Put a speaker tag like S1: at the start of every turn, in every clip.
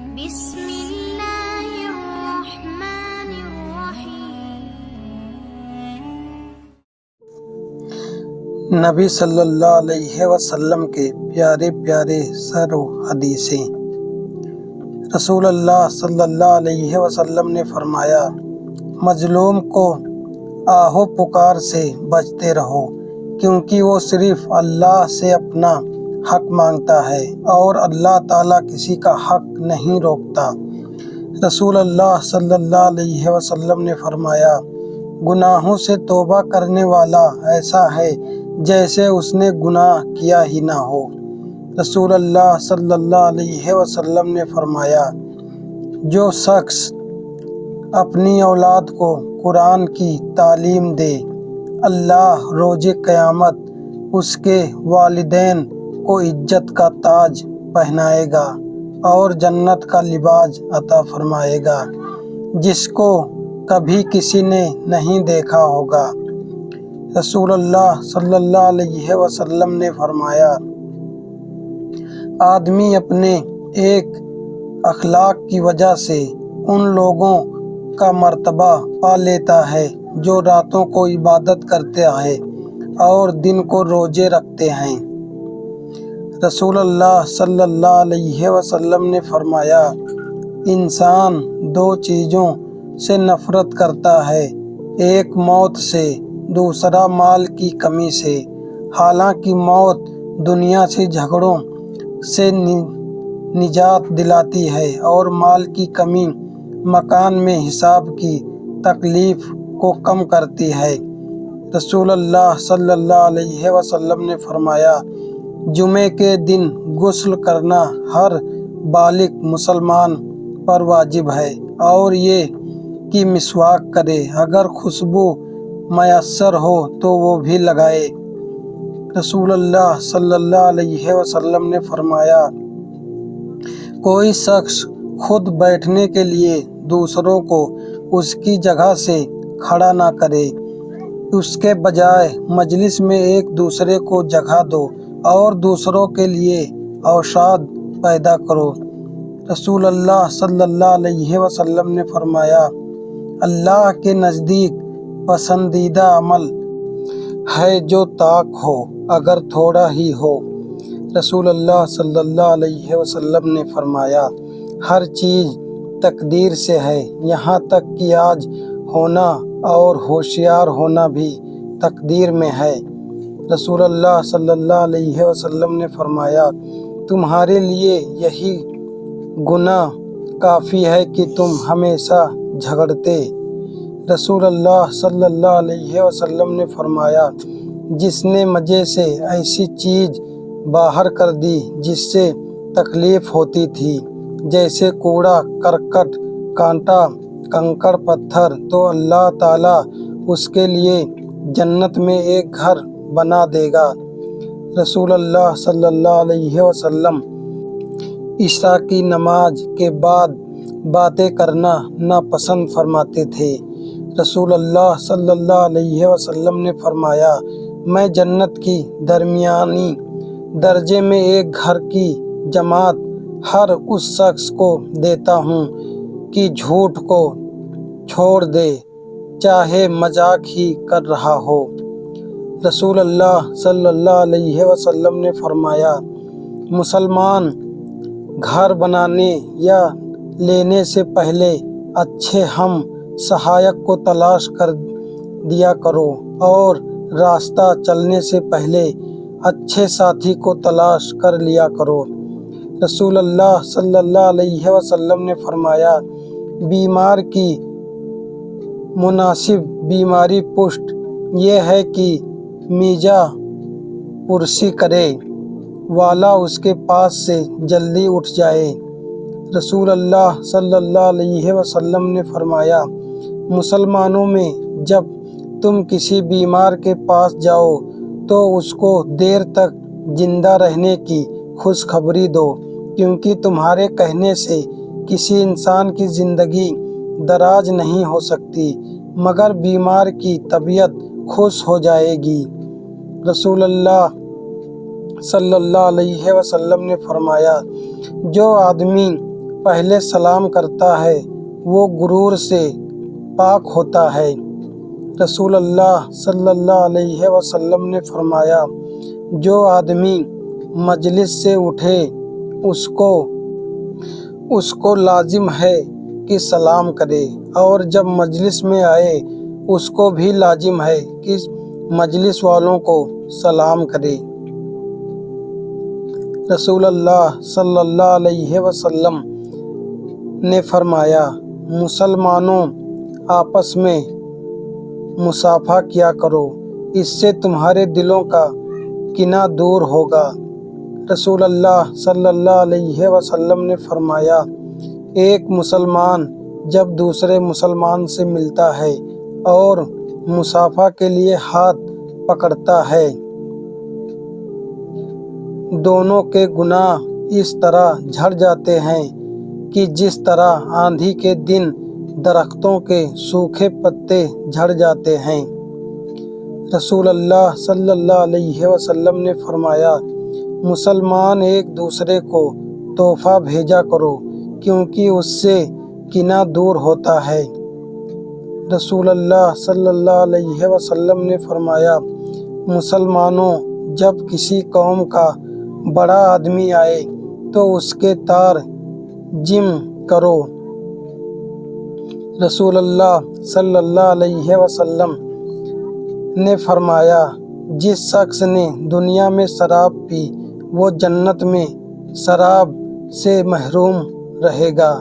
S1: بسم اللہ الرحمن الرحیم۔
S2: نبی صلی اللہ علیہ وسلم کے پیارے پیارے سر و حدیثیں۔ رسول اللہ صلی اللہ علیہ وسلم نے فرمایا، مظلوم کو آہو پکار سے بچتے رہو، کیونکہ وہ صرف اللہ سے اپنا حق مانگتا ہے اور اللہ تعالیٰ کسی کا حق نہیں روکتا۔ رسول اللہ صلی اللہ علیہ وسلم نے فرمایا، گناہوں سے توبہ کرنے والا ایسا ہے جیسے اس نے گناہ کیا ہی نہ ہو۔ رسول اللہ صلی اللہ علیہ وسلم نے فرمایا، جو شخص اپنی اولاد کو قرآن کی تعلیم دے، اللہ روز قیامت اس کے والدین کو عزت کا تاج پہنائے گا اور جنت کا لباس عطا فرمائے گا، جس کو کبھی کسی نے نہیں دیکھا ہوگا۔ رسول اللہ صلی اللہ علیہ وسلم نے فرمایا، آدمی اپنے ایک اخلاق کی وجہ سے ان لوگوں کا مرتبہ پا لیتا ہے جو راتوں کو عبادت کرتے ہیں اور دن کو روزے رکھتے ہیں۔ رسول اللہ صلی اللہ علیہ وسلم نے فرمایا، انسان دو چیزوں سے نفرت کرتا ہے، ایک موت سے، دوسرا مال کی کمی سے۔ حالانکہ موت دنیا سے جھگڑوں سے نجات دلاتی ہے اور مال کی کمی مکان میں حساب کی تکلیف کو کم کرتی ہے۔ رسول اللہ صلی اللہ علیہ وسلم نے فرمایا، جمعے کے دن غسل کرنا ہر بالغ مسلمان پر واجب ہے اور یہ کہ مسواک کرے، اگر خوشبو میسر ہو تو وہ بھی لگائے۔ رسول اللہ صلی اللہ علیہ وسلم نے فرمایا، کوئی شخص خود بیٹھنے کے لیے دوسروں کو اس کی جگہ سے کھڑا نہ کرے، اس کے بجائے مجلس میں ایک دوسرے کو جگہ دو اور دوسروں کے لیے اوساط پیدا کرو۔ رسول اللہ صلی اللہ علیہ وسلم نے فرمایا، اللہ کے نزدیک پسندیدہ عمل ہے جو طاق ہو، اگر تھوڑا ہی ہو۔ رسول اللہ صلی اللہ علیہ وسلم نے فرمایا، ہر چیز تقدیر سے ہے، یہاں تک کہ آج ہونا اور ہوشیار ہونا بھی تقدیر میں ہے۔ رسول اللہ صلی اللہ علیہ وسلم نے فرمایا، تمہارے لیے یہی گناہ کافی ہے کہ تم ہمیشہ جھگڑتے۔ رسول اللہ صلی اللہ علیہ وسلم نے فرمایا، جس نے مزے سے ایسی چیز باہر کر دی جس سے تکلیف ہوتی تھی، جیسے کوڑا کرکٹ، کانٹا، کنکر پتھر، تو اللہ تعالیٰ اس کے لیے جنت میں ایک گھر بنا دے گا۔ رسول اللہ صلی اللہ علیہ وسلم عشاء کی نماز کے بعد باتیں کرنا ناپسند فرماتے تھے۔ رسول اللہ صلی اللہ علیہ وسلم نے فرمایا، میں جنت کی درمیانی درجے میں ایک گھر کی جماعت ہر اس شخص کو دیتا ہوں کہ جھوٹ کو چھوڑ دے، چاہے مذاق ہی کر رہا ہو۔ رسول اللہ صلی اللہ علیہ وسلم نے فرمایا، مسلمان گھر بنانے یا لینے سے پہلے اچھے ہم سہایک کو تلاش کر دیا کرو اور راستہ چلنے سے پہلے اچھے ساتھی کو تلاش کر لیا کرو۔ رسول اللہ صلی اللہ علیہ وسلم نے فرمایا، بیمار کی مناسب بیماری پشت یہ ہے کہ میجا پرسی کرے والا اس کے پاس سے جلدی اٹھ جائے۔ رسول اللہ صلی اللہ علیہ وسلم نے فرمایا، مسلمانوں میں جب تم کسی بیمار کے پاس جاؤ تو اس کو دیر تک زندہ رہنے کی خوشخبری دو، کیونکہ تمہارے کہنے سے کسی انسان کی زندگی دراز نہیں ہو سکتی مگر بیمار کی طبیعت خوش ہو جائے گی۔ رسول اللہ صلی اللہ علیہ وسلم نے فرمایا، جو آدمی پہلے سلام کرتا ہے وہ غرور سے پاک ہوتا ہے۔ رسول اللہ صلی اللہ علیہ وسلم نے فرمایا، جو آدمی مجلس سے اٹھے اس کو لازم ہے کہ سلام کرے، اور جب مجلس میں آئے اس کو بھی لازم ہے کہ مجلس والوں کو سلام کرے۔ رسول اللہ صلی اللہ علیہ وسلم نے فرمایا، مسلمانوں آپس میں مصافحہ کیا کرو، اس سے تمہارے دلوں کا کینہ دور ہوگا۔ رسول اللہ صلی اللہ علیہ وسلم نے فرمایا، ایک مسلمان جب دوسرے مسلمان سے ملتا ہے اور مصافحہ کے لیے ہاتھ پکڑتا ہے، دونوں کے گناہ اس طرح جھڑ جاتے ہیں کہ جس طرح آندھی کے دن درختوں کے سوکھے پتے جھڑ جاتے ہیں۔ رسول اللہ صلی اللہ علیہ وسلم نے فرمایا، مسلمان ایک دوسرے کو تحفہ بھیجا کرو کیونکہ اس سے کینہ دور ہوتا ہے۔ رسول اللہ صلی اللہ علیہ وسلم نے فرمایا، مسلمانوں جب کسی قوم کا بڑا آدمی آئے تو اس کے تار جم کرو۔ رسول اللہ صلی اللہ علیہ وسلم نے فرمایا، جس شخص نے دنیا میں شراب پی وہ جنت میں شراب سے محروم رہے گا۔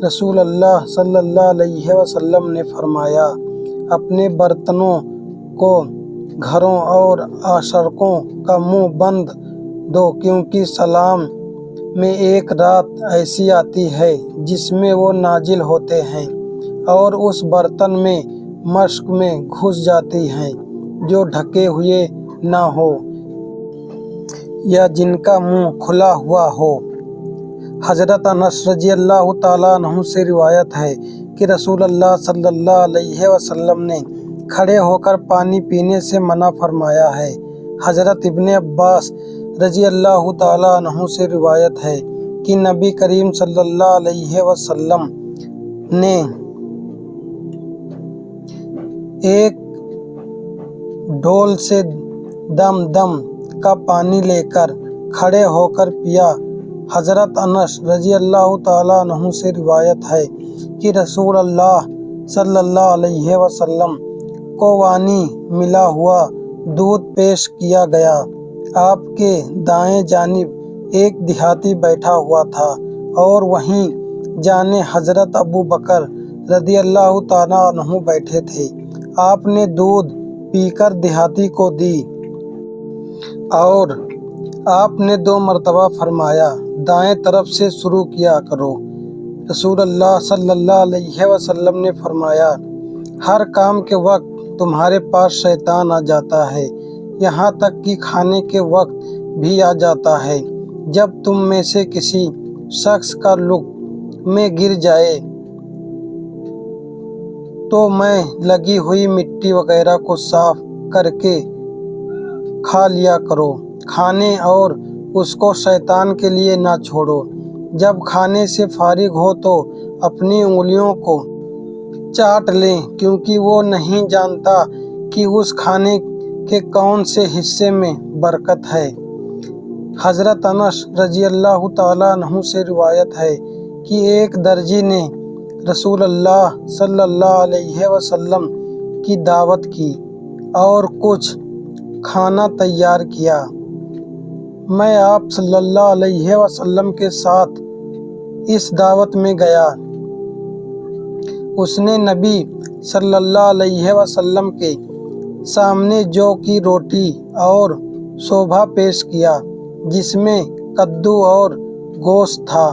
S2: رسول اللہ صلی اللہ علیہ وسلم نے فرمایا، اپنے برتنوں کو گھروں اور عشرکوں کا منہ بند دو، کیونکہ سلام میں ایک رات ایسی آتی ہے جس میں وہ نازل ہوتے ہیں اور اس برتن میں مشک میں گھس جاتی ہیں جو ڈھکے ہوئے نہ ہو یا جن کا منہ کھلا ہوا ہو۔ حضرت انس رضی اللہ تعالیٰ عنہ سے روایت ہے کہ رسول اللہ صلی اللہ علیہ وسلم نے کھڑے ہو کر پانی پینے سے منع فرمایا ہے۔ حضرت ابن عباس رضی اللہ تعالیٰ عنہ سے روایت ہے کہ نبی کریم صلی اللہ علیہ وسلم نے ایک ڈول سے دم دم کا پانی لے کر کھڑے ہو کر پیا۔ حضرت انس رضی اللہ تعالیٰ عنہ سے روایت ہے کہ رسول اللہ صلی اللہ علیہ وسلم کو وانی ملا ہوا دودھ پیش کیا گیا۔ آپ کے دائیں جانب ایک دیہاتی بیٹھا ہوا تھا اور وہیں جانب حضرت ابو بکر رضی اللہ تعالیٰ عنہ بیٹھے تھے۔ آپ نے دودھ پی کر دیہاتی کو دی اور آپ نے 2 مرتبہ فرمایا، دائیں طرف سے شروع کیا کرو۔ رسول اللہ صلی اللہ علیہ وسلم نے فرمایا، ہر کام کے وقت تمہارے پاس شیطان آ جاتا ہے، یہاں تک کہ کھانے کے وقت بھی آ جاتا ہے۔ جب تم میں سے کسی شخص کا لقمے گر جائے تو میں لگی ہوئی مٹی وغیرہ کو صاف کر کے کھا لیا کرو۔ کھانے اور اس کو شیطان کے لیے نہ چھوڑو۔ جب کھانے سے فارغ ہو تو اپنی انگلیوں کو چاٹ لیں، کیونکہ وہ نہیں جانتا کہ اس کھانے کے کون سے حصے میں برکت ہے۔ حضرت انس رضی اللہ تعالیٰ عنہ سے روایت ہے کہ ایک درزی نے رسول اللہ صلی اللہ علیہ وسلم کی دعوت کی اور کچھ کھانا تیار کیا۔ میں آپ صلی اللہ علیہ وسلم کے ساتھ اس دعوت میں گیا۔ اس نے نبی صلی اللہ علیہ وسلم کے سامنے جو کی روٹی اور شوربہ پیش کیا جس میں کدو اور گوشت تھا۔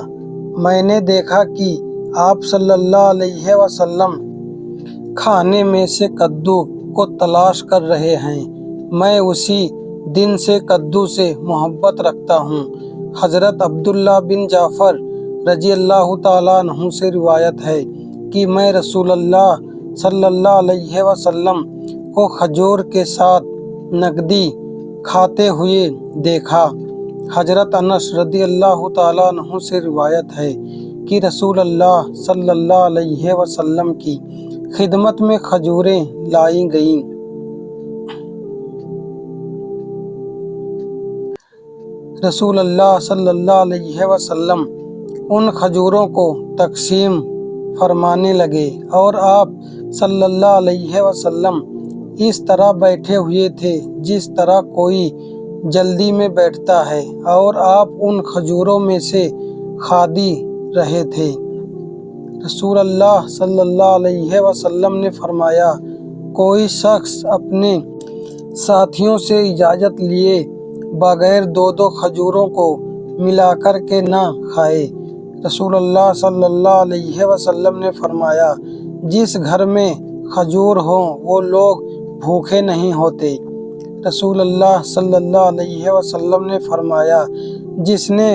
S2: میں نے دیکھا کہ آپ صلی اللہ علیہ وسلم کھانے میں سے کدو کو تلاش کر رہے ہیں۔ میں اسی دن سے کدو سے محبت رکھتا ہوں۔ حضرت عبداللہ بن جعفر رضی اللہ تعالیٰ عنہ سے روایت ہے کہ میں رسول اللہ صلی اللہ علیہ وسلم کو کھجور کے ساتھ نگدی کھاتے ہوئے دیکھا۔ حضرت انس رضی اللہ تعالیٰ عنہ سے روایت ہے کہ رسول اللہ صلی اللہ علیہ وسلم کی خدمت میں کھجوریں لائی گئیں۔ رسول اللہ صلی اللہ علیہ وسلم ان کھجوروں کو تقسیم فرمانے لگے اور آپ صلی اللہ علیہ وسلم اس طرح بیٹھے ہوئے تھے جس طرح کوئی جلدی میں بیٹھتا ہے، اور آپ ان کھجوروں میں سے کھادی رہے تھے۔ رسول اللہ صلی اللہ علیہ وسلم نے فرمایا، کوئی شخص اپنے ساتھیوں سے اجازت لیے بغیر دو کھجوروں کو ملا کر کے نہ کھائے۔ رسول اللہ صلی اللہ علیہ وسلم نے فرمایا، جس گھر میں کھجور ہوں وہ لوگ بھوکے نہیں ہوتے۔ رسول اللہ صلی اللہ علیہ وسلم نے فرمایا، جس نے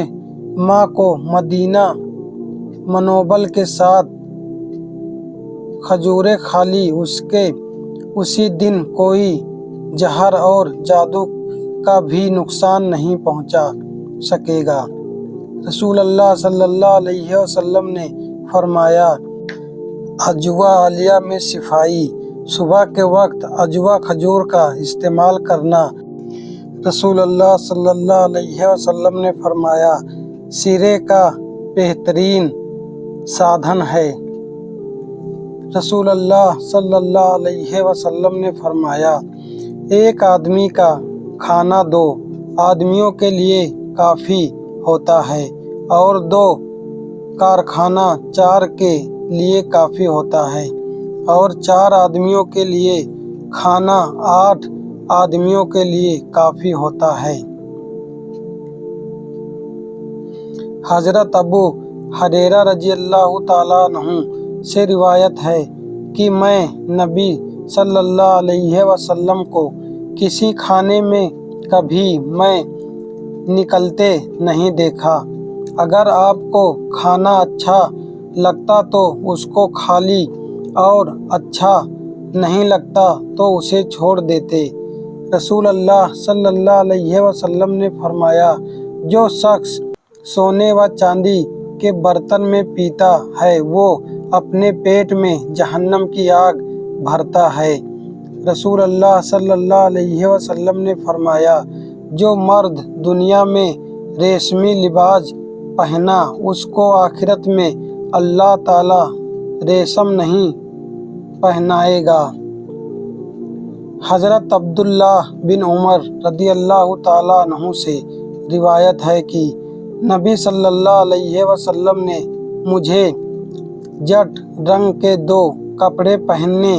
S2: ماں کو مدینہ منوبل کے ساتھ کھجوریں کھا لی، اس کے اسی دن کوئی زہر اور جادو کا بھی نقصان نہیں پہنچا سکے گا۔ رسول اللہ صلی اللہ علیہ وسلم نے فرمایا، عجوہ عالیہ میں صفائی، صبح کے وقت عجوہ کھجور کا استعمال کرنا۔ رسول اللہ صلی اللہ علیہ وسلم نے فرمایا، سیرے کا بہترین سادھن ہے۔ رسول اللہ صلی اللہ علیہ وسلم نے فرمایا، ایک آدمی کا کھانا 2 آدمیوں کے لیے کافی ہوتا ہے، اور 2 کارخانہ 4 کے لیے کافی ہوتا ہے، اور 4 آدمیوں کے لیے کھانا 8 آدمیوں کے لیے کافی ہوتا ہے۔ حضرت ابو ہریرہ رضی اللہ تعالیٰ عنہ سے روایت ہے کہ میں نبی صلی اللہ علیہ وسلم کو کسی کھانے میں کبھی میں نکلتے نہیں دیکھا۔ اگر آپ کو کھانا اچھا لگتا تو اس کو کھا لی، اور اچھا نہیں لگتا تو اسے چھوڑ دیتے۔ رسول اللہ صلی اللہ علیہ وسلم نے فرمایا، جو شخص سونے و چاندی کے برتن میں پیتا ہے وہ اپنے پیٹ میں جہنم کی آگ بھرتا ہے۔ رسول اللہ صلی اللہ علیہ وسلم نے فرمایا، جو مرد دنیا میں ریشمی لباس پہنا اس کو آخرت میں اللہ تعالیٰ ریشم نہیں پہنائے گا۔ حضرت عبداللہ بن عمر رضی اللہ تعالیٰ عنہ سے روایت ہے کہ نبی صلی اللہ علیہ وسلم نے مجھے جٹ رنگ کے 2 کپڑے پہنے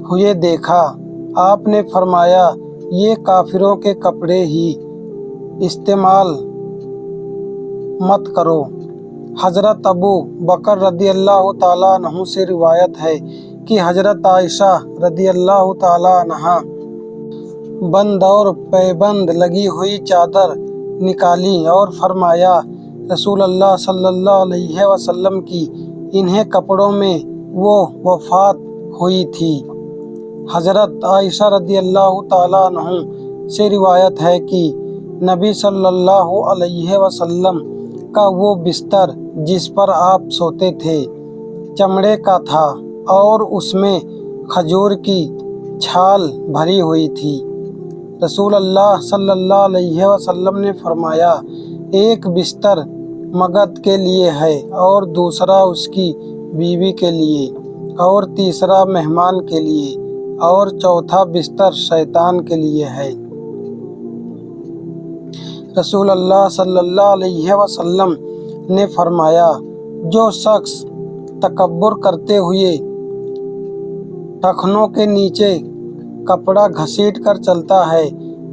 S2: ہوئے دیکھا۔ آپ نے فرمایا، یہ کافروں کے کپڑے ہی استعمال مت کرو۔ حضرت ابو بکر رضی اللہ تعالیٰ عنہ سے روایت ہے کہ حضرت عائشہ رضی اللہ تعالیٰ عنہا بند اور پیبند لگی ہوئی چادر نکالی اور فرمایا، رسول اللہ صلی اللہ علیہ وسلم کی انہیں کپڑوں میں وہ وفات ہوئی تھی۔ حضرت عائشہ رضی اللہ تعالیٰ عنہ سے روایت ہے کہ نبی صلی اللہ علیہ وسلم کا وہ بستر جس پر آپ سوتے تھے چمڑے کا تھا اور اس میں کھجور کی چھال بھری ہوئی تھی۔ رسول اللہ صلی اللہ علیہ وسلم نے فرمایا، ایک بستر مگد کے لیے ہے، اور دوسرا اس کی بیوی کے لیے، اور تیسرا مہمان کے لیے، اور چوتھا بستر شیطان کے لیے ہے۔ رسول اللہ صلی اللہ علیہ وسلم نے فرمایا، جو شخص تکبر کرتے ہوئے ٹخنوں کے نیچے کپڑا گھسیٹ کر چلتا ہے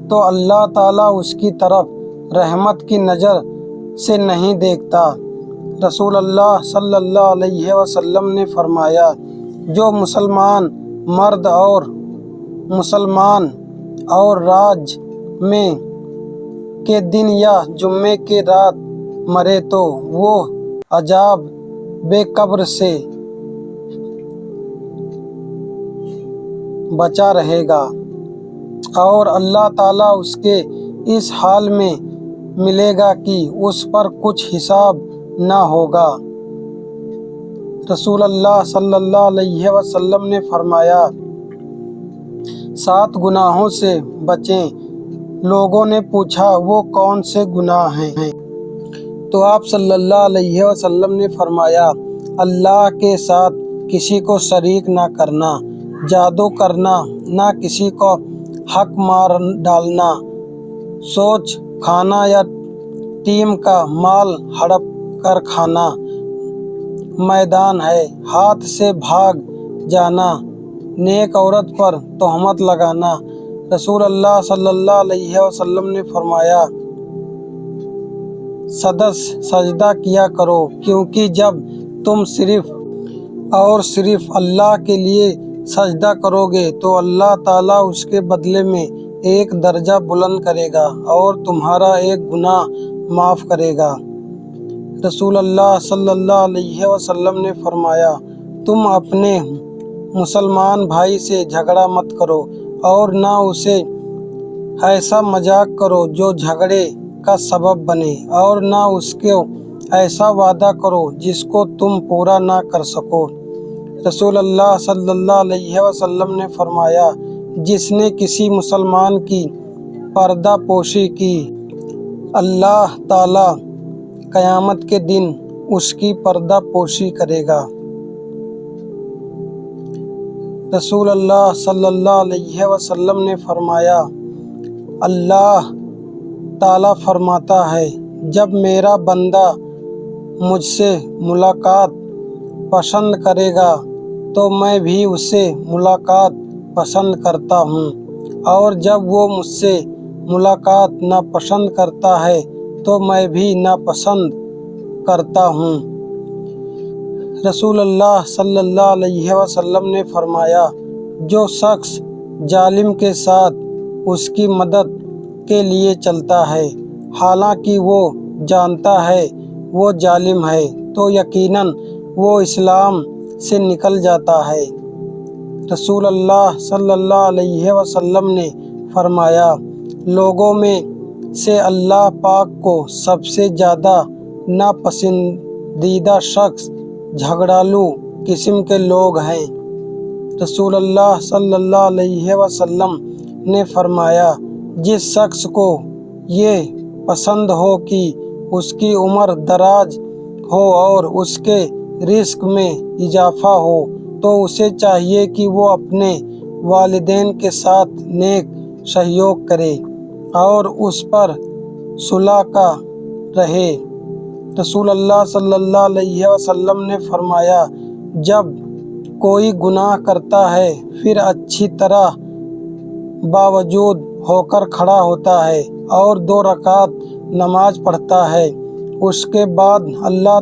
S2: تو اللہ تعالیٰ اس کی طرف رحمت کی نظر سے نہیں دیکھتا۔ رسول اللہ صلی اللہ علیہ وسلم نے فرمایا، جو مسلمان مرد اور مسلمان اور راج میں کے دن یا جمعے کے رات مرے تو وہ عذاب بے قبر سے بچا رہے گا، اور اللہ تعالیٰ اس کے اس حال میں ملے گا کہ اس پر کچھ حساب نہ ہوگا۔ رسول اللہ صلی اللہ علیہ وسلم نے فرمایا 7 گناہوں سے بچیں۔ لوگوں نے پوچھا وہ کون سے گناہ ہیں؟ تو آپ صلی اللہ علیہ وسلم نے فرمایا اللہ کے ساتھ کسی کو شریک نہ کرنا، جادو کرنا، نہ کسی کو حق مار ڈالنا، سوچ کھانا یا یتیم کا مال ہڑپ کر کھانا، میدان ہے ہاتھ سے بھاگ جانا، نیک عورت پر تہمت لگانا۔ رسول اللہ صلی اللہ علیہ وسلم نے فرمایا سجدہ کیا کرو، کیونکہ جب تم صرف اور صرف اللہ کے لیے سجدہ کرو گے تو اللہ تعالیٰ اس کے بدلے میں ایک درجہ بلند کرے گا اور تمہارا ایک گناہ معاف کرے گا۔ رسول اللہ صلی اللہ علیہ وسلم نے فرمایا تم اپنے مسلمان بھائی سے جھگڑا مت کرو اور نہ اسے ایسا مذاق کرو جو جھگڑے کا سبب بنے، اور نہ اس کو ایسا وعدہ کرو جس کو تم پورا نہ کر سکو۔ رسول اللہ صلی اللہ علیہ وسلم نے فرمایا جس نے کسی مسلمان کی پردہ پوشی کی اللہ تعالیٰ قیامت کے دن اس کی پردہ پوشی کرے گا۔ رسول اللہ صلی اللہ علیہ وسلم نے فرمایا اللہ تعالیٰ فرماتا ہے جب میرا بندہ مجھ سے ملاقات پسند کرے گا تو میں بھی اسے ملاقات پسند کرتا ہوں، اور جب وہ مجھ سے ملاقات ناپسند کرتا ہے تو میں بھی ناپسند کرتا ہوں۔ رسول اللہ صلی اللہ علیہ وسلم نے فرمایا جو شخص ظالم کے ساتھ اس کی مدد کے لیے چلتا ہے حالانکہ وہ جانتا ہے وہ ظالم ہے تو یقیناً وہ اسلام سے نکل جاتا ہے۔ رسول اللہ صلی اللہ علیہ وسلم نے فرمایا لوگوں میں سے اللہ پاک کو سب سے زیادہ ناپسندیدہ شخص جھگڑالو قسم کے لوگ ہیں۔ رسول اللہ صلی اللہ علیہ وسلم نے فرمایا جس شخص کو یہ پسند ہو کہ اس کی عمر دراز ہو اور اس کے رزق میں اضافہ ہو تو اسے چاہیے کہ وہ اپنے والدین کے ساتھ نیک سلوک کرے اور اس پر صلح کا رہے۔ رسول اللہ صلی اللہ علیہ وسلم نے فرمایا جب کوئی گناہ کرتا ہے پھر اچھی طرح باوجود ہو کر کھڑا ہوتا ہے اور 2 رکعت نماز پڑھتا ہے، اس کے بعد اللہ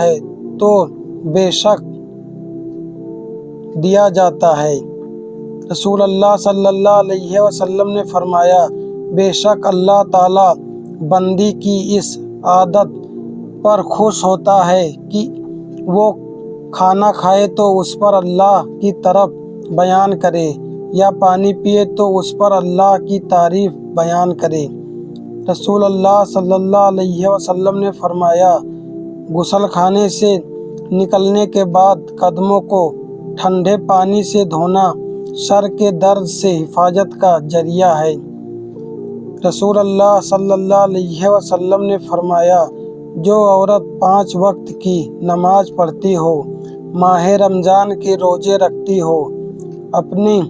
S2: ہے تو بے شک دیا جاتا ہے۔ رسول اللہ صلی اللہ علیہ وسلم نے فرمایا بے شک اللہ تعالیٰ بندی کی اس عادت پر خوش ہوتا ہے کہ وہ کھانا کھائے تو اس پر اللہ کی طرف بیان کرے یا پانی پیے تو اس پر اللہ کی تعریف بیان کرے۔ رسول اللہ صلی اللہ علیہ وسلم نے فرمایا غسل خانے سے نکلنے کے بعد قدموں کو ٹھنڈے پانی سے دھونا سر کے درد سے حفاظت کا ذریعہ ہے۔ رسول اللہ صلی اللہ علیہ وسلم نے فرمایا جو عورت 5 وقت کی نماز پڑھتی ہو، ماہ رمضان کے روزے رکھتی ہو، اپنی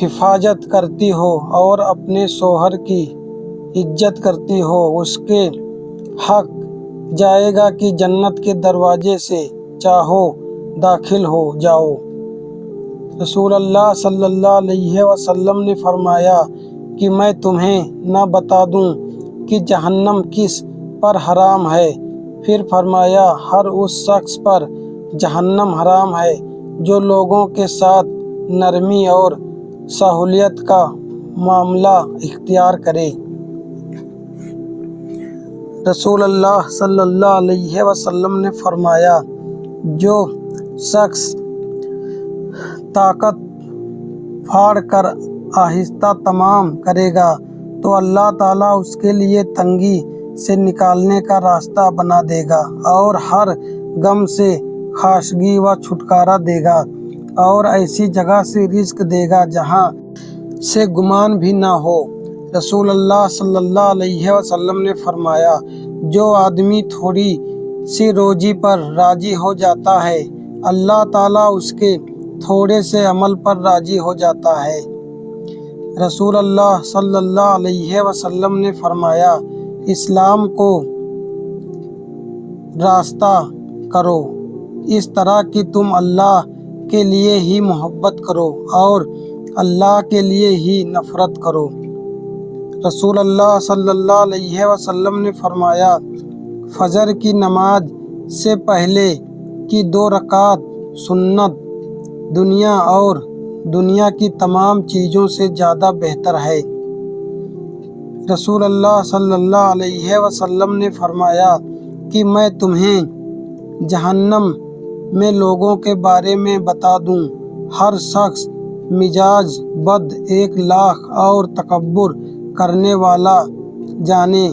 S2: حفاظت کرتی ہو اور اپنے شوہر کی عزت کرتی ہو، اس کے حق جائے گا کہ جنت کے دروازے سے چاہو داخل ہو جاؤ۔ رسول اللہ صلی اللہ علیہ وسلم نے فرمایا کہ میں تمہیں نہ بتا دوں کہ جہنم کس پر حرام ہے؟ پھر فرمایا ہر اس شخص پر جہنم حرام ہے جو لوگوں کے ساتھ نرمی اور سہولت کا معاملہ اختیار کرے۔ رسول اللہ صلی اللہ علیہ وسلم نے فرمایا جو شخص طاقت پھاڑ کر آہستہ تمام کرے گا تو اللہ تعالیٰ اس کے لیے تنگی سے نکالنے کا راستہ بنا دے گا اور ہر غم سے خاشگی و چھٹکارا دے گا اور ایسی جگہ سے رزق دے گا جہاں سے گمان بھی نہ ہو۔ رسول اللہ صلی اللہ علیہ وسلم نے فرمایا، جو آدمی تھوڑی سی روزی پر راضی ہو جاتا ہے، اللہ تعالیٰ اس کے تھوڑے سے عمل پر راضی ہو جاتا ہے۔ رسول اللہ صلی اللہ علیہ وسلم نے فرمایا، اسلام کو راستہ کرو اس طرح کہ تم اللہ کے لیے ہی محبت کرو اور اللہ کے لیے ہی نفرت کرو۔ رسول اللہ صلی اللہ علیہ وسلم نے فرمایا، فجر کی نماز سے پہلے کی 2 رکعت سنت دنیا اور دنیا کی تمام چیزوں سے زیادہ بہتر ہے۔ رسول اللہ صلی اللہ علیہ وسلم نے فرمایا کہ میں تمہیں جہنم میں لوگوں کے بارے میں بتا دوں، ہر شخص مزاج بد، 1 لاکھ اور تکبر کرنے والا جانے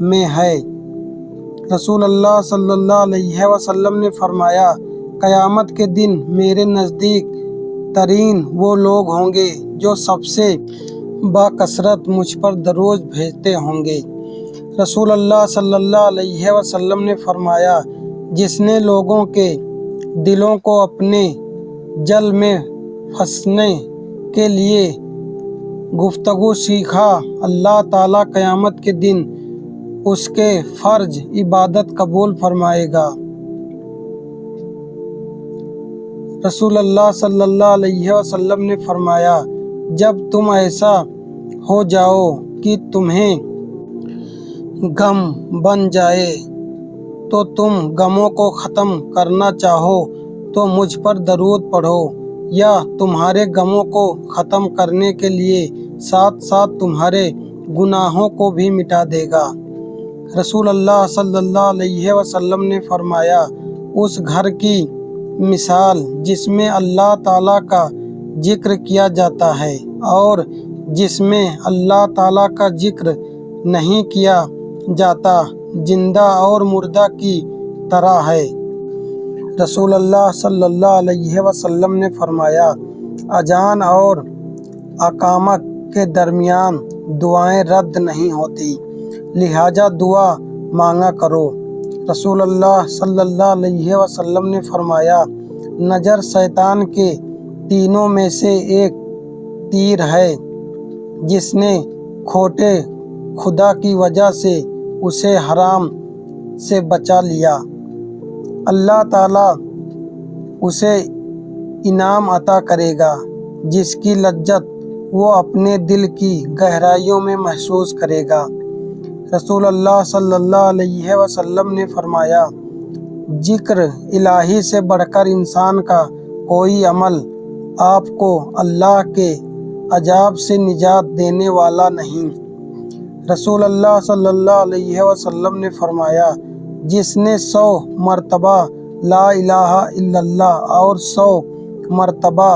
S2: میں ہے۔ رسول اللہ صلی اللہ علیہ وسلم نے فرمایا، قیامت کے دن میرے نزدیک ترین وہ لوگ ہوں گے جو سب سے باکثرت مجھ پر درود بھیجتے ہوں گے۔ رسول اللہ صلی اللہ علیہ وسلم نے فرمایا، جس نے لوگوں کے دلوں کو اپنے جل میں پھنسنے کے لیے گفتگو سیکھا، اللہ تعالیٰ قیامت کے دن اس کے فرض عبادت قبول فرمائے گا۔ رسول اللہ صلی اللہ علیہ وسلم نے فرمایا، جب تم ایسا ہو جاؤ کہ تمہیں غم بن جائے تو تم غموں کو ختم کرنا چاہو تو مجھ پر درود پڑھو، یا تمہارے غموں کو ختم کرنے کے لیے ساتھ ساتھ تمہارے گناہوں کو بھی مٹا دے گا۔ رسول اللہ صلی اللہ علیہ وسلم نے فرمایا، اس گھر کی مثال جس میں اللہ تعالیٰ کا ذکر کیا جاتا ہے اور جس میں اللہ تعالیٰ کا ذکر نہیں کیا جاتا، زندہ اور مردہ کی طرح ہے۔ رسول اللہ صلی اللہ علیہ وسلم نے فرمایا، اذان اور اقامت کے درمیان دعائیں رد نہیں ہوتی، لہٰذا دعا مانگا کرو۔ رسول اللہ صلی اللہ علیہ وسلم نے فرمایا، نظر شیطان کے تینوں میں سے ایک تیر ہے، جس نے کھوٹے خدا کی وجہ سے اسے حرام سے بچا لیا، اللہ تعالیٰ اسے انعام عطا کرے گا جس کی لذت وہ اپنے دل کی گہرائیوں میں محسوس کرے گا۔ رسول اللہ صلی اللہ علیہ وسلم نے فرمایا، ذکر الہی سے بڑھ کر انسان کا کوئی عمل آپ کو اللہ کے عذاب سے نجات دینے والا نہیں۔ رسول اللہ صلی اللہ علیہ وسلم نے فرمایا، جس نے 100 مرتبہ لا الہ الا اللہ اور 100 مرتبہ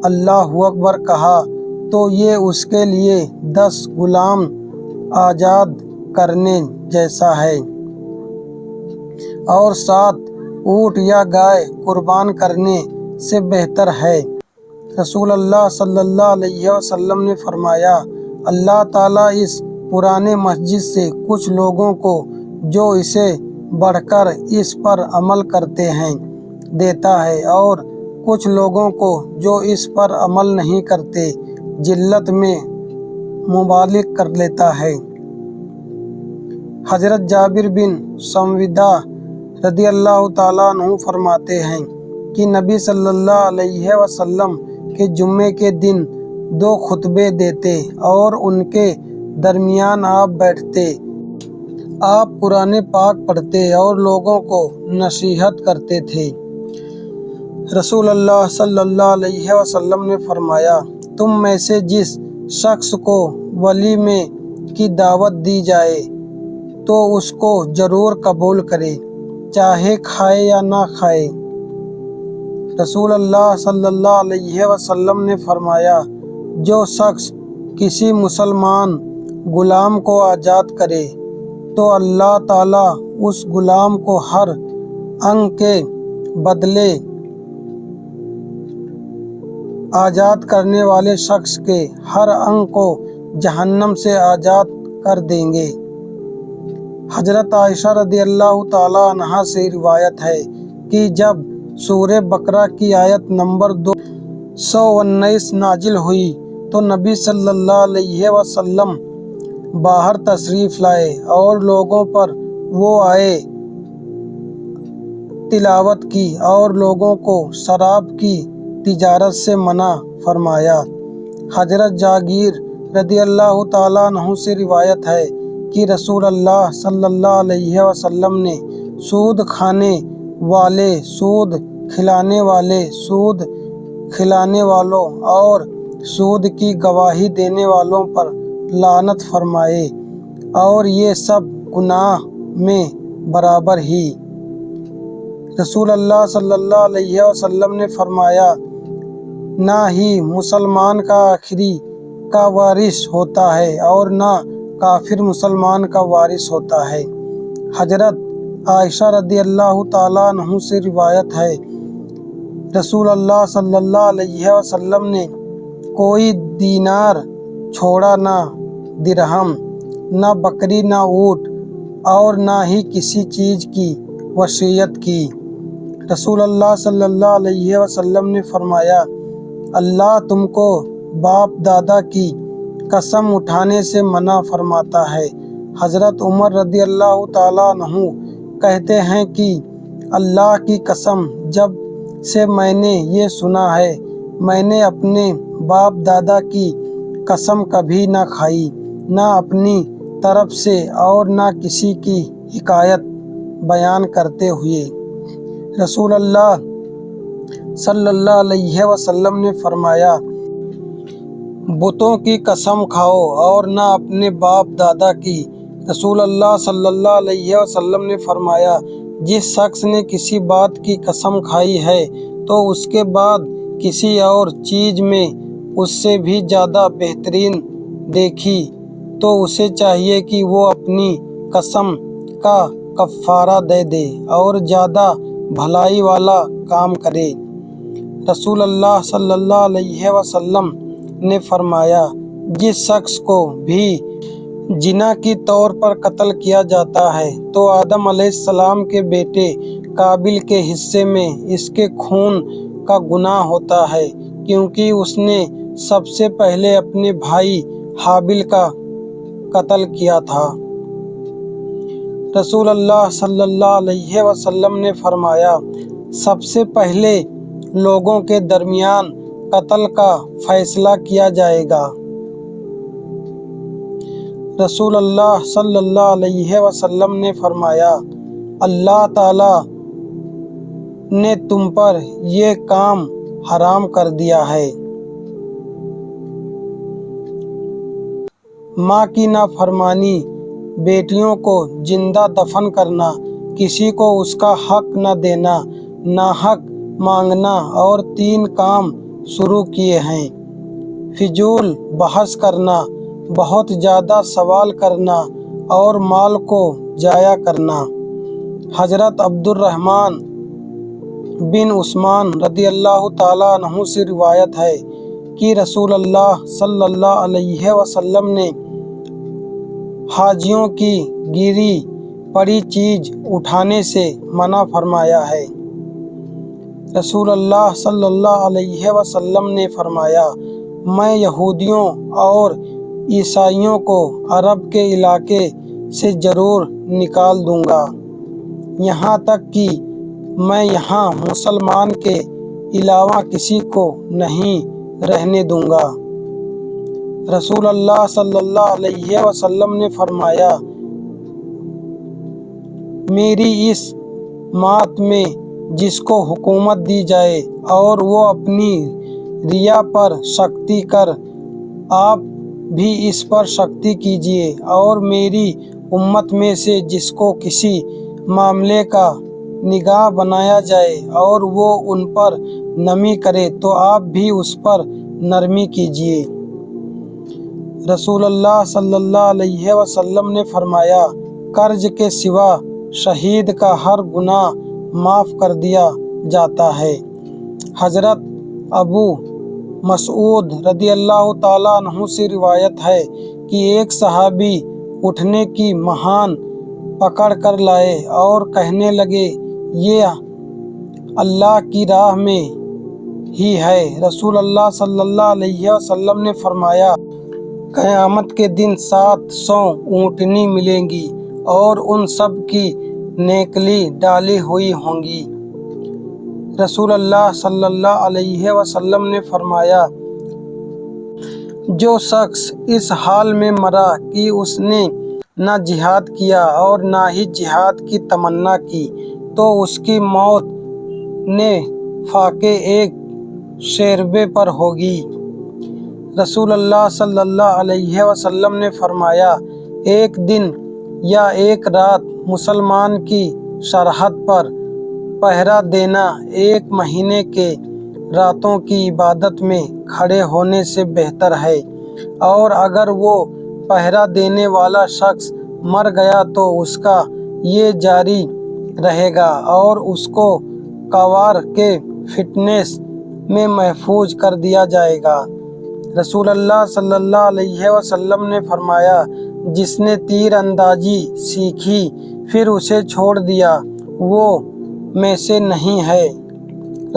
S2: اللہ اکبر کہا تو یہ اس کے لیے 10 غلام آزاد کرنے جیسا ہے اور 7 اونٹ یا گائے قربان کرنے سے بہتر ہے۔ رسول اللہ صلی اللہ علیہ وسلم نے فرمایا، اللہ تعالیٰ اس پرانے مسجد سے کچھ لوگوں کو جو اسے بڑھ کر اس پر عمل کرتے ہیں دیتا ہے اور کچھ لوگوں کو جو اس پر عمل نہیں کرتے ذلت میں مبالغ کر لیتا ہے۔ حضرت جابر بن سمودہ رضی اللہ تعالیٰ عنہ فرماتے ہیں کہ نبی صلی اللہ علیہ وسلم کے جمعے کے دن 2 خطبے دیتے اور ان کے درمیان آپ بیٹھتے، آپ قرآن پاک پڑھتے اور لوگوں کو نصیحت کرتے تھے۔ رسول اللہ صلی اللہ علیہ وسلم نے فرمایا، تم میں سے جس شخص کو ولیمے کی دعوت دی جائے تو اس کو ضرور قبول کرے، چاہے کھائے یا نہ کھائے۔ رسول اللہ صلی اللہ علیہ وسلم نے فرمایا، جو شخص کسی مسلمان غلام کو آزاد کرے تو اللہ تعالیٰ اس غلام کو ہر انگ کے بدلے آزاد کرنے والے شخص کے ہر انگ کو جہنم سے آزاد کر دیں گے۔ حضرت عائشہ رضی اللہ تعالیٰ عنہا سے روایت ہے کہ جب سورہ بقرہ کی آیت نمبر 219 نازل ہوئی تو نبی صلی اللہ علیہ وسلم باہر تشریف لائے اور لوگوں پر وہ آئے تلاوت کی اور لوگوں کو شراب کی تجارت سے منع فرمایا۔ حضرت جابر رضی اللہ تعالیٰ عنہ سے روایت ہے کہ رسول اللہ صلی اللہ علیہ وسلم نے سود کھانے والے، سود کھلانے والے، سود کھلانے والوں اور سود کی گواہی دینے والوں پر لعنت فرمائے اور یہ سب گناہ میں برابر ہی۔ رسول اللہ صلی اللہ علیہ وسلم نے فرمایا، نہ ہی مسلمان کا آخری کا وارث ہوتا ہے اور نہ کافر مسلمان کا وارث ہوتا ہے۔ حضرت عائشہ رضی اللہ تعالیٰ عنہ سے روایت ہے، رسول اللہ صلی اللہ علیہ وسلم نے کوئی دینار چھوڑا، نہ درہم، نہ بکری، نہ اونٹ اور نہ ہی کسی چیز کی وصیت کی۔ رسول اللہ صلی اللہ علیہ وسلم نے فرمایا، اللہ تم کو باپ دادا کی قسم اٹھانے سے منع فرماتا ہے۔ حضرت عمر رضی اللہ تعالیٰ عنہ کہتے ہیں کہ اللہ کی قسم، جب سے میں نے یہ سنا ہے میں نے اپنے باپ دادا کی قسم کبھی نہ کھائی، نہ اپنی طرف سے اور نہ کسی کی حکایت بیان کرتے ہوئے۔ رسول اللہ صلی اللہ علیہ وسلم نے فرمایا، بتوں کی قسم کھاؤ اور نہ اپنے باپ دادا کی۔ رسول اللہ صلی اللہ علیہ وسلم نے فرمایا، جس شخص نے کسی بات کی قسم کھائی ہے تو اس کے بعد کسی اور چیز میں اس سے بھی زیادہ بہترین دیکھی تو اسے چاہیے کہ وہ اپنی قسم کا کفارہ دے دے اور زیادہ بھلائی والا کام کرے۔ رسول اللہ صلی اللہ علیہ وسلم نے فرمایا، جس شخص کو بھی زنا کی طور پر قتل کیا جاتا ہے تو آدم علیہ السلام کے بیٹے قابل کے حصے میں اس کے خون کا گناہ ہوتا ہے، کیونکہ اس نے سب سے پہلے اپنے بھائی حابل کا قتل کیا تھا۔ رسول اللہ صلی اللہ علیہ وسلم نے فرمایا، سب سے پہلے لوگوں کے درمیان قتل کا فیصلہ کیا جائے گا۔ رسول اللہ صلی اللہ علیہ وسلم نے فرمایا، اللہ تعالی نے تم پر یہ کام حرام کر دیا ہے۔ ماں کی نافرمانی، بیٹیوں کو زندہ دفن کرنا، کسی کو اس کا حق نہ دینا، ناحق مانگنا اور 3 کام شروع کیے ہیں۔ فضول بحث کرنا، بہت زیادہ سوال کرنا اور مال کو ضائع کرنا۔ حضرت عبد الرحمن بن عثمان رضی اللہ تعالیٰ عنہ سے روایت ہے کہ رسول اللہ صلی اللہ علیہ وسلم نے حاجیوں کی گری پڑی چیز اٹھانے سے منع فرمایا ہے۔ رسول اللہ صلی اللہ علیہ وسلم نے فرمایا، میں یہودیوں اور عیسائیوں کو عرب کے علاقے سے ضرور نکال دوں گا، یہاں تک کہ میں یہاں مسلمان کے علاوہ کسی کو نہیں رہنے دوں گا۔ رسول اللہ صلی اللہ علیہ وسلم نے فرمایا، میری اس مات میں جس کو حکومت دی جائے اور وہ اپنی ریا پر سختی کر، آپ بھی اس پر سختی کیجیے، اور میری امت میں سے جس کو کسی معاملے کا نگاہ بنایا جائے اور وہ ان پر نرمی کرے تو آپ بھی اس پر نرمی کیجیے۔ رسول اللہ صلی اللہ علیہ وسلم نے فرمایا، قرض کے سوا شہید کا ہر گناہ معاف کر دیا جاتا ہے۔ حضرت ابو مسعود رضی اللہ تعالیٰ عنہ سے روایت ہے کہ ایک صحابی اٹھنے کی مہان پکڑ کر لائے اور کہنے لگے، یہ اللہ کی راہ میں ہی ہے۔ رسول اللہ صلی اللہ علیہ وسلم نے فرمایا، قیامت کے دن 700 اونٹنی ملیں گی اور ان سب کی نیکلی ڈالی ہوئی ہوں گی۔ رسول اللہ صلی اللہ علیہ وسلم نے فرمایا، جو شخص اس حال میں مرا کہ اس نے نہ جہاد کیا اور نہ ہی جہاد کی تمنا کی، تو اس کی موت نفاق ایک شیربے پر ہوگی۔ رسول اللہ صلی اللہ علیہ وسلم نے فرمایا، ایک دن یا ایک رات مسلمان کی سرحد پر پہرا دینا 1 مہینے کے راتوں کی عبادت میں کھڑے ہونے سے بہتر ہے، اور اگر وہ پہرا دینے والا شخص مر گیا تو اس کا یہ جاری رہے گا اور اس کو کوار کے فتنے میں محفوظ کر دیا جائے گا۔ رسول اللہ صلی اللہ علیہ وسلم نے فرمایا، جس نے تیر اندازی سیکھی پھر اسے چھوڑ دیا وہ میں سے نہیں ہے۔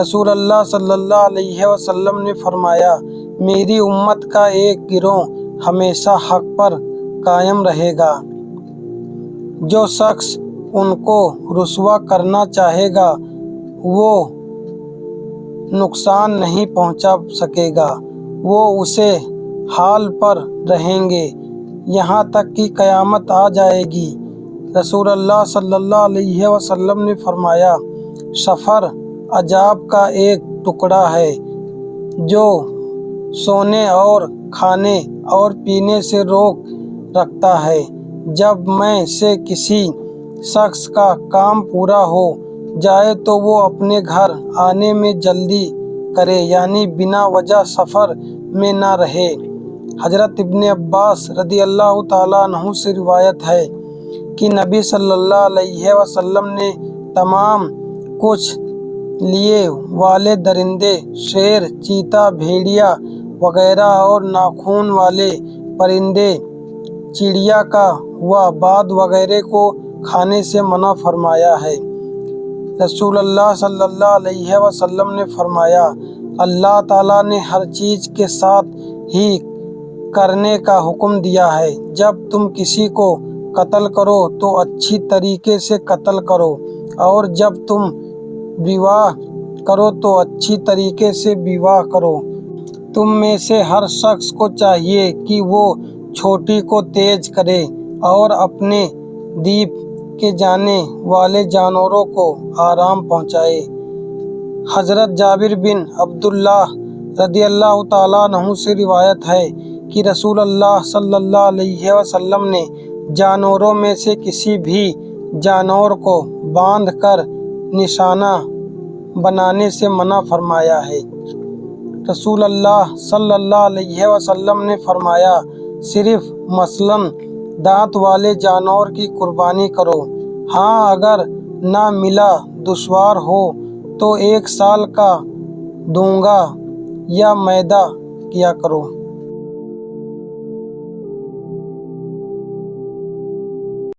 S2: رسول اللہ صلی اللہ علیہ وسلم نے فرمایا، میری امت کا ایک گروہ ہمیشہ حق پر قائم رہے گا۔ جو شخص ان کو رسوا کرنا چاہے گا وہ نقصان نہیں پہنچا سکے گا، وہ اسی حال پر رہیں گے یہاں تک کہ قیامت آ جائے گی۔ رسول اللہ صلی اللہ علیہ وسلم نے فرمایا، سفر عذاب کا ایک ٹکڑا ہے جو سونے اور کھانے اور پینے سے روک رکھتا ہے۔ جب میں سے کسی شخص کا کام پورا ہو جائے تو وہ اپنے گھر آنے میں جلدی کرے، یعنی بنا وجہ سفر میں نہ رہے۔ حضرت ابن عباس رضی اللہ تعالیٰ عنہ سے روایت ہے کہ نبی صلی اللہ علیہ وسلم نے تمام کچھ لیے والے درندے، شیر، چیتا، بھیڑیا وغیرہ اور ناخن والے پرندے، چڑیا کا و باد وغیرہ کو کھانے سے منع فرمایا ہے۔ رسول اللہ صلی اللہ علیہ وسلم نے فرمایا، اللہ تعالیٰ نے ہر چیز کے ساتھ ہی کرنے کا حکم دیا ہے۔ جب تم کسی کو قتل کرو تو اچھی طریقے سے قتل کرو، اور جب تم بیوہ کرو تو اچھی طریقے سے بیوہ کرو۔ تم میں سے ہر شخص کو چاہیے کہ وہ چھوٹی کو تیز کرے اور اپنے دیپ کے جانے والے جانوروں کو آرام پہنچائے۔ حضرت جابر بن عبداللہ رضی اللہ تعالیٰ عنہ سے روایت ہے کہ رسول اللہ صلی اللہ علیہ وسلم نے جانوروں میں سے کسی بھی جانور کو باندھ کر نشانہ بنانے سے منع فرمایا ہے۔ رسول اللہ صلی اللہ علیہ وسلم نے فرمایا، صرف مثلاً دانت والے جانور کی قربانی کرو، ہاں اگر نہ ملا دشوار ہو تو 1 سال کا دونگا یا میدہ کیا کرو۔